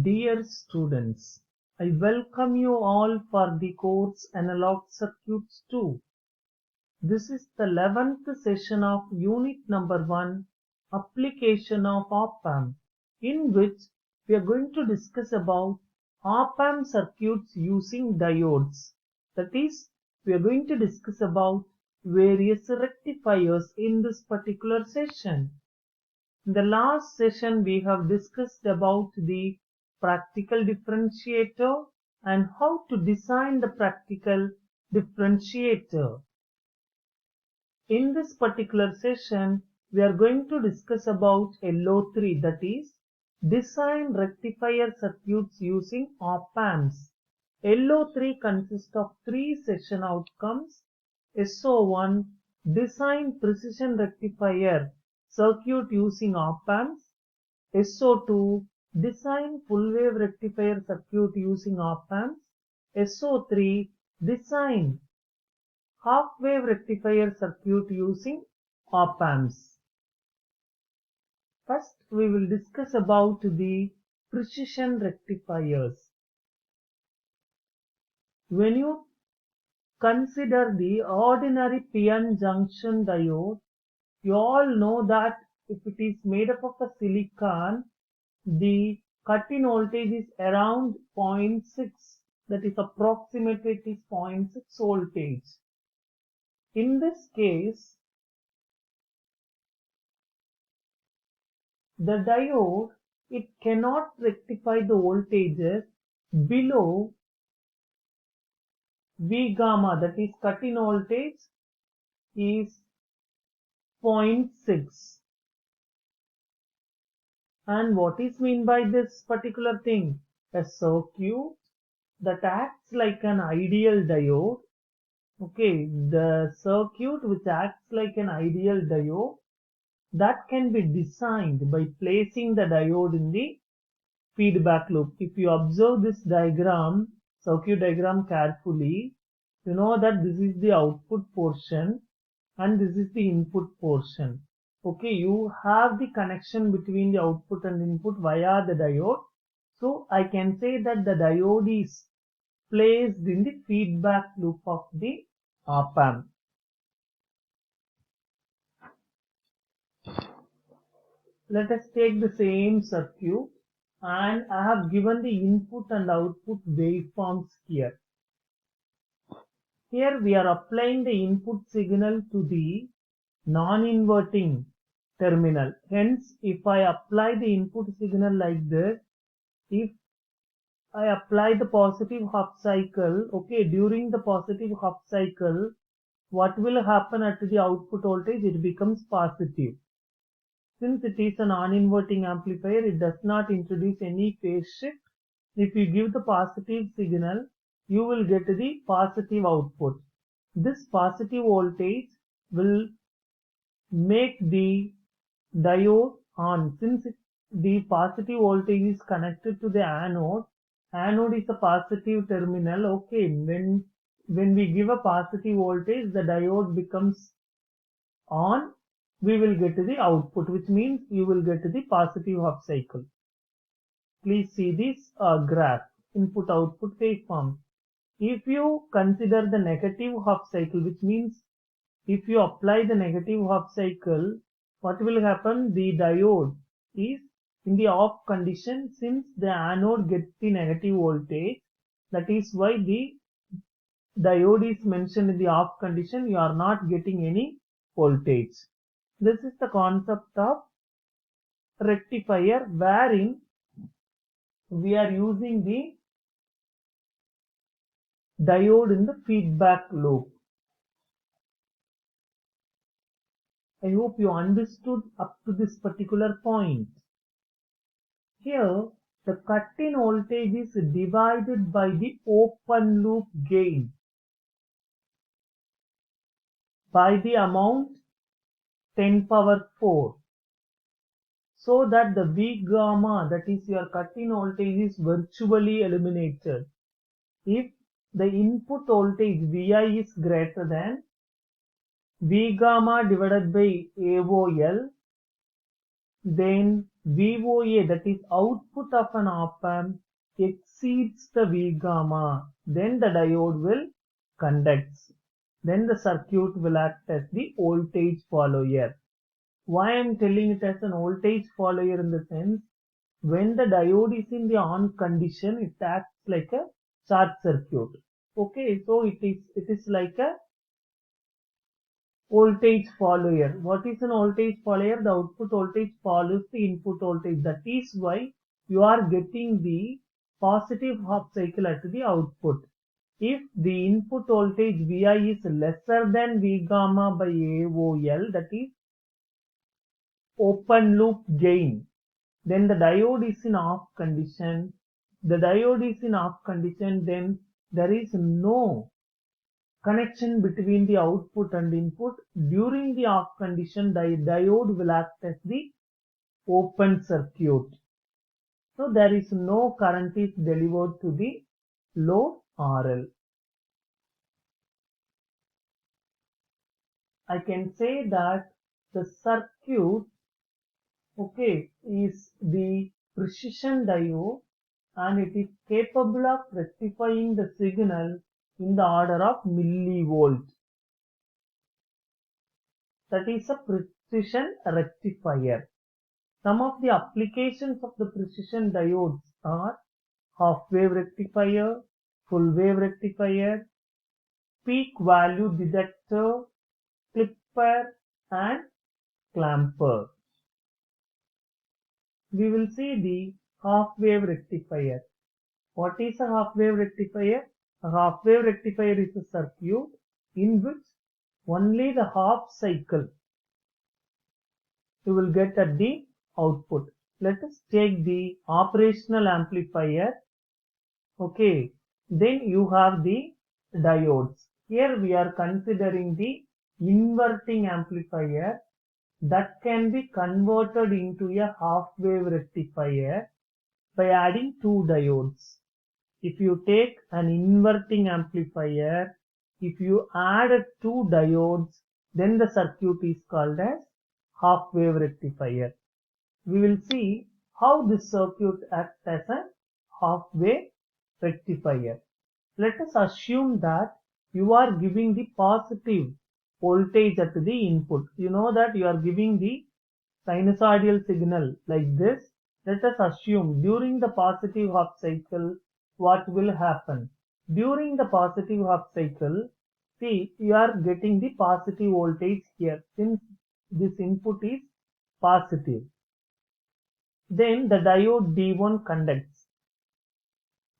Dear students, I welcome you all for the course Analog Circuits 2. This is the 11th session of Unit number 1, Application of Op-Amp, in which we are going to discuss about Op-Amp circuits using diodes. That is, we are going to discuss about various rectifiers in this particular session. In the last session, we have discussed about the practical differentiator and how to design the practical differentiator. In this particular session, we are going to discuss about LO3, that is, design rectifier circuits using op-amps. LO3 consists of three session outcomes. SO1, design precision rectifier circuit using op-amps. SO2, design full wave rectifier circuit using op-amps. SO3, design half wave rectifier circuit using op-amps. First, we will discuss about the precision rectifiers. When you consider the ordinary p-n junction diode, you all know that if it is made up of a silicon, the cut-in voltage is around 0.6, that is approximately it is 0.6 voltage. In this case, the diode, it cannot rectify the voltages below V gamma, that is cut-in voltage is 0.6. And what is mean by this particular thing? A circuit that acts like an ideal diode. Okay, the circuit which acts like an ideal diode that can be designed by placing the diode in the feedback loop. If you observe this diagram, circuit diagram carefully, you know that this is the output portion and this is the input portion. Okay, you have the connection between the output and input via the diode. So I can say that the diode is placed in the feedback loop of the op-amp. Let us take the same circuit and I have given the input and output waveforms here. Here we are applying the input signal to the non-inverting terminal. Hence, if I apply the input signal like this, if I apply the positive half cycle, okay, during the positive half cycle, what will happen at the output voltage? It becomes positive. Since it is a non-inverting amplifier, it does not introduce any phase shift. If you give the positive signal, you will get the positive output. This positive voltage will make the diode on. Since the positive voltage is connected to the anode is a positive terminal. Okay, when we give a positive voltage, the diode becomes on. We will get the output, which means you will get the positive half cycle. Please see this graph, input output waveform. If you consider the negative half cycle, which means if you apply the negative half cycle, what will happen? The diode is in the off condition since the anode gets the negative voltage. That is why the diode is mentioned in the off condition. You are not getting any voltage. This is the concept of rectifier wherein we are using the diode in the feedback loop. I hope you understood up to this particular point. Here, the cut-in voltage is divided by the open loop gain by the amount 10 power 4. So that the V gamma, that is your cut-in voltage, is virtually eliminated. If the input voltage Vi is greater than V gamma divided by AOL, then VOA, that is output of an op-amp, exceeds the V gamma, then the diode will conduct. Then the circuit will act as the voltage follower. Why I am telling it as an voltage follower in the sense, when the diode is in the on condition, it acts like a short circuit. Okay, so it is like a voltage follower. What is an voltage follower? The output voltage follows the input voltage. That is why you are getting the positive half cycle at the output. If the input voltage Vi is lesser than V gamma by AOL, that is open loop gain, then the diode is in off condition. The diode is in off condition, then there is no connection between the output and input. During the off condition, the diode will act as the open circuit. So there is no current is delivered to the load RL. I can say that the circuit, okay, is the precision diode and it is capable of rectifying the signal in the order of millivolt. That is a precision rectifier. Some of the applications of the precision diodes are half wave rectifier, full wave rectifier, peak value detector, clipper and clamper. We will see the half wave rectifier. What is a half wave rectifier? A half wave rectifier is a circuit in which only the half cycle you will get at the output. Let us take the operational amplifier. Okay, then you have the diodes. Here we are considering the inverting amplifier that can be converted into a half wave rectifier by adding two diodes. If you take an inverting amplifier, if you add two diodes, then the circuit is called as half wave rectifier. We will see how this circuit acts as a half wave rectifier. Let us assume that you are giving the positive voltage at the input. You know that you are giving the sinusoidal signal like this. Let us assume during the positive half cycle, what will happen? During the positive half cycle, see, you are getting the positive voltage here since this input is positive. Then the diode D1 conducts.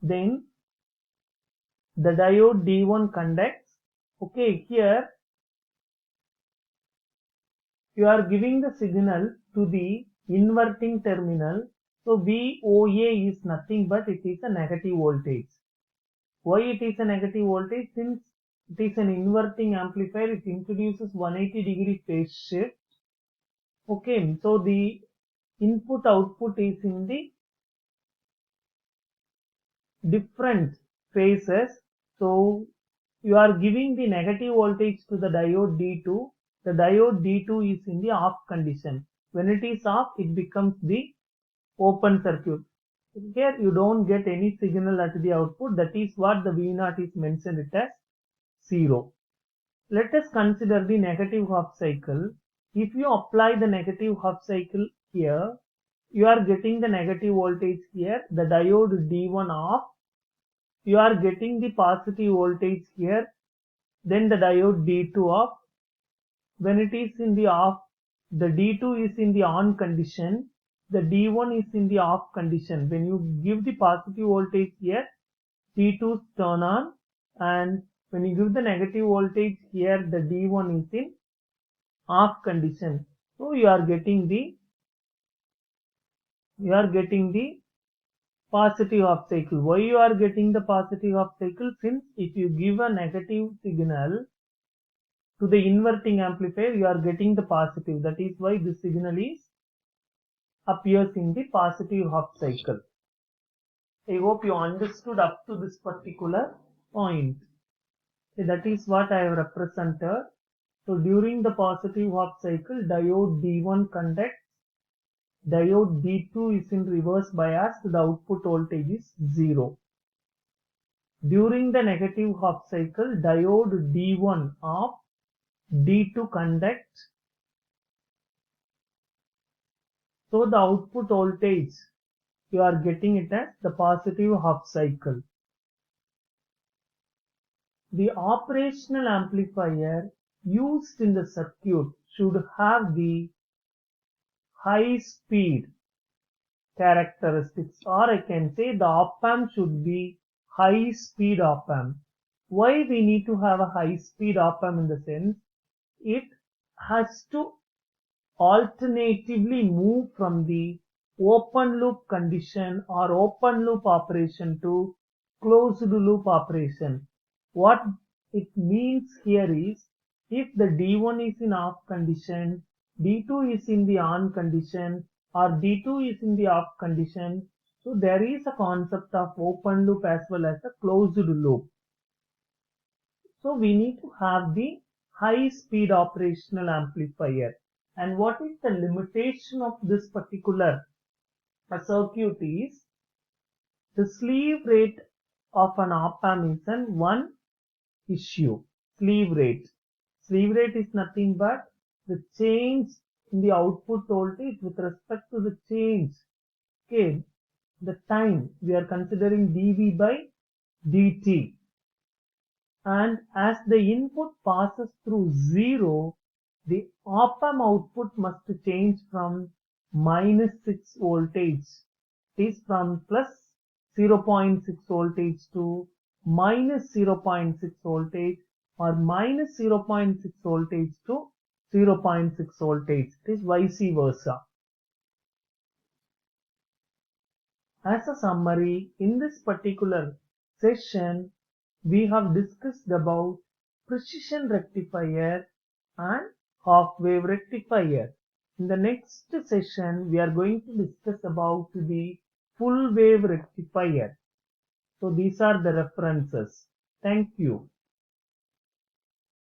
Then the diode D1 conducts. Okay, here you are giving the signal to the inverting terminal. So VOA is nothing but it is a negative voltage. Why it is a negative voltage? Since it is an inverting amplifier, it introduces 180-degree phase shift. Okay, so the input output is in the different phases. So you are giving the negative voltage to the diode D2. The diode D2 is in the off condition. When it is off, it becomes the open circuit. Here you don't get any signal at the output. That is what the V0 is mentioned it as 0. Let us consider the negative half cycle. If you apply the negative half cycle here, you are getting the negative voltage here. The diode D1 off. You are getting the positive voltage here. Then the diode D2 off. When it is in the off, the D2 is in the on condition, the D1 is in the off condition. When you give the positive voltage here, D2 turn on, and when you give the negative voltage here, the D1 is in off condition. So you are getting the positive half cycle. Why you are getting the positive half cycle? Since if you give a negative signal to the inverting amplifier, you are getting the positive. That is why this signal appears in the positive half cycle. I hope you understood up to this particular point. So that is what I have represented. So during the positive half cycle, diode D1 conducts. diode D2 is in reverse bias, the output voltage is 0. During the negative half cycle, diode D1 of D2 conducts, so the output voltage you are getting it as the positive half cycle. The operational amplifier used in the circuit should have the high speed characteristics, or I can say the op-amp should be high speed op-amp. Why we need to have a high speed op-amp? In the sense, it has to alternatively move from the open loop condition or open loop operation to closed loop operation. What it means here is, if the D1 is in off condition, D2 is in the on condition, or D2 is in the off condition, so there is a concept of open loop as well as a closed loop. So we need to have the high speed operational amplifier. And what is the limitation of this particular circuit is, the sleeve rate of an op-amp is an one issue. Sleeve rate. Sleeve rate is nothing but the change in the output voltage with respect to the change. Okay, the time we are considering dV by dt. And as the input passes through 0, the op-amp output must change from -6 voltage. It is from plus 0.6 voltage to minus 0.6 voltage, or minus 0.6 voltage to 0.6 voltage. It is vice versa. As a summary, in this particular session, we have discussed about precision rectifier and half wave rectifier. In the next session, we are going to discuss about the full wave rectifier. So these are the references. Thank you.